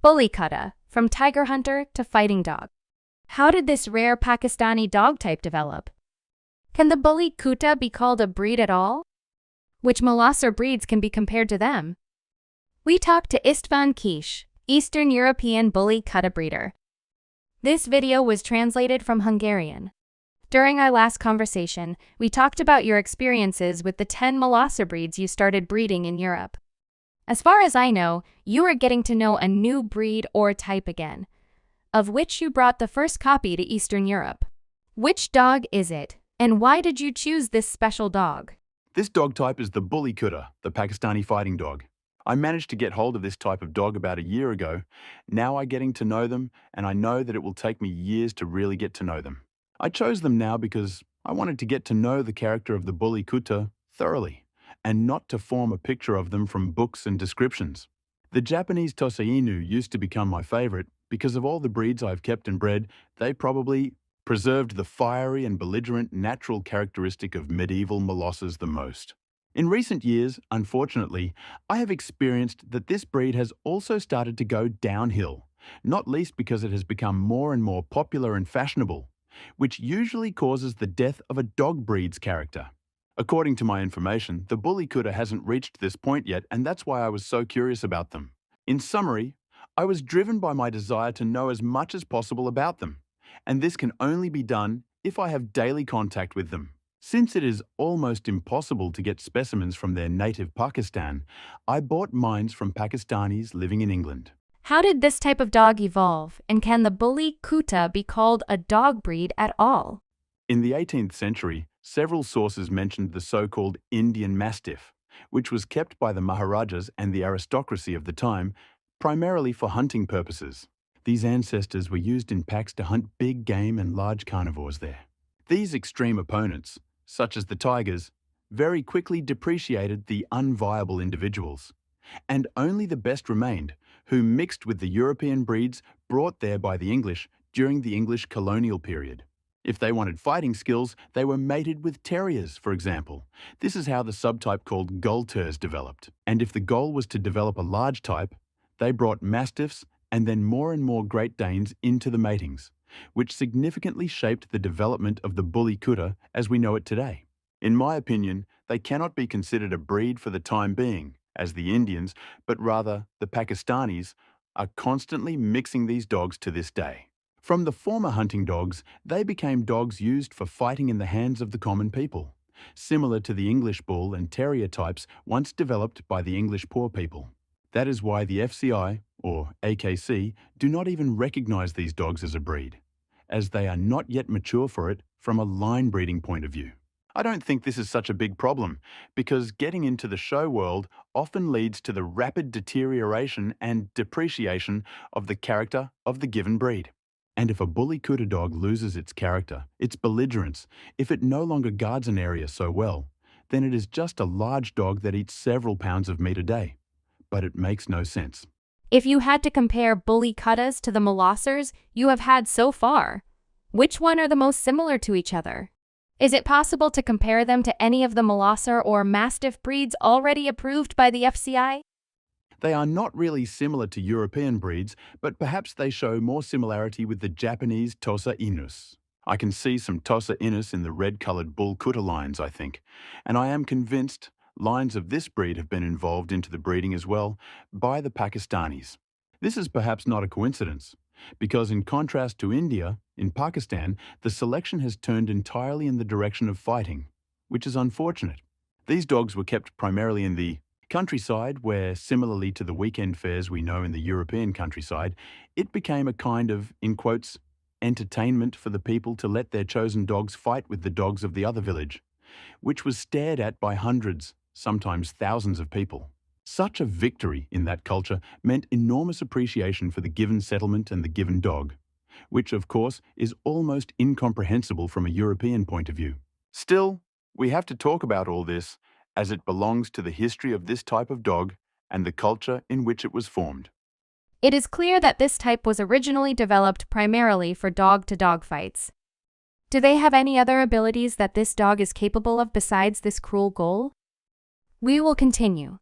Bully Kutta, from tiger hunter to fighting dog. How did this rare Pakistani dog type develop? Can the Bully Kutta be called a breed at all? Which molosser breeds can be compared to them? We talked to Istvan Kish, Eastern European Bully Kutta breeder. This video was translated from Hungarian. During our last conversation, we talked about your experiences with the 10 molosser breeds you started breeding in Europe. As far as I know, you are getting to know a new breed or type again, of which you brought the first copy to Eastern Europe. Which dog is it, and why did you choose this special dog? This dog type is the Bully Kutta, the Pakistani fighting dog. I managed to get hold of this type of dog about a year ago. Now I'm getting to know them, and I know that it will take me years to really get to know them. I chose them now because I wanted to get to know the character of the Bully Kutta thoroughly, and not to form a picture of them from books and descriptions. The Japanese Tosa Inu used to become my favorite because of all the breeds I've kept and bred. They probably preserved the fiery and belligerent natural characteristic of medieval molossers the most. In recent years, unfortunately, I have experienced that this breed has also started to go downhill, not least because it has become more and more popular and fashionable, which usually causes the death of a dog breed's character. According to my information, the Bully Kutta hasn't reached this point yet, and that's why I was so curious about them. In summary, I was driven by my desire to know as much as possible about them, and this can only be done if I have daily contact with them. Since it is almost impossible to get specimens from their native Pakistan, I bought mine from Pakistanis living in England. How did this type of dog evolve, and can the Bully Kutta be called a dog breed at all? In the 18th century, several sources mentioned the so-called Indian Mastiff, which was kept by the Maharajas and the aristocracy of the time, primarily for hunting purposes. These ancestors were used in packs to hunt big game and large carnivores there. These extreme opponents, such as the tigers, very quickly depreciated the unviable individuals, and only the best remained, who mixed with the European breeds brought there by the English during the English colonial period. If they wanted fighting skills, they were mated with terriers, for example. This is how the subtype called Gullters developed. And if the goal was to develop a large type, they brought Mastiffs and then more and more Great Danes into the matings, which significantly shaped the development of the Bully Kutta as we know it today. In my opinion, they cannot be considered a breed for the time being, as the Indians, but rather the Pakistanis, are constantly mixing these dogs to this day. From the former hunting dogs, they became dogs used for fighting in the hands of the common people, similar to the English Bull and Terrier types once developed by the English poor people. That is why the FCI, or AKC, do not even recognize these dogs as a breed, as they are not yet mature for it from a line breeding point of view. I don't think this is such a big problem, because getting into the show world often leads to the rapid deterioration and depreciation of the character of the given breed. And if a Bully Kutta dog loses its character, its belligerence, if it no longer guards an area so well, then it is just a large dog that eats several pounds of meat a day. But it makes no sense. If you had to compare Bully Kuttas to the molossers you have had so far, which one are the most similar to each other? Is it possible to compare them to any of the molosser or mastiff breeds already approved by the FCI? They are not really similar to European breeds, but perhaps they show more similarity with the Japanese Tosa Inus. I can see some Tosa Inus in the red-coloured Bull Kutta lines, I think, and I am convinced lines of this breed have been involved into the breeding as well by the Pakistanis. This is perhaps not a coincidence, because in contrast to India, in Pakistan, the selection has turned entirely in the direction of fighting, which is unfortunate. These dogs were kept primarily in the countryside, where, similarly to the weekend fairs we know in the European countryside, it became a kind of, in quotes, entertainment for the people to let their chosen dogs fight with the dogs of the other village, which was stared at by hundreds, sometimes thousands of people. Such a victory in that culture meant enormous appreciation for the given settlement and the given dog, which of course is almost incomprehensible from a European point of view. Still, we have to talk about all this, as it belongs to the history of this type of dog and the culture in which it was formed. It is clear that this type was originally developed primarily for dog-to-dog fights. Do they have any other abilities that this dog is capable of besides this cruel goal? We will continue.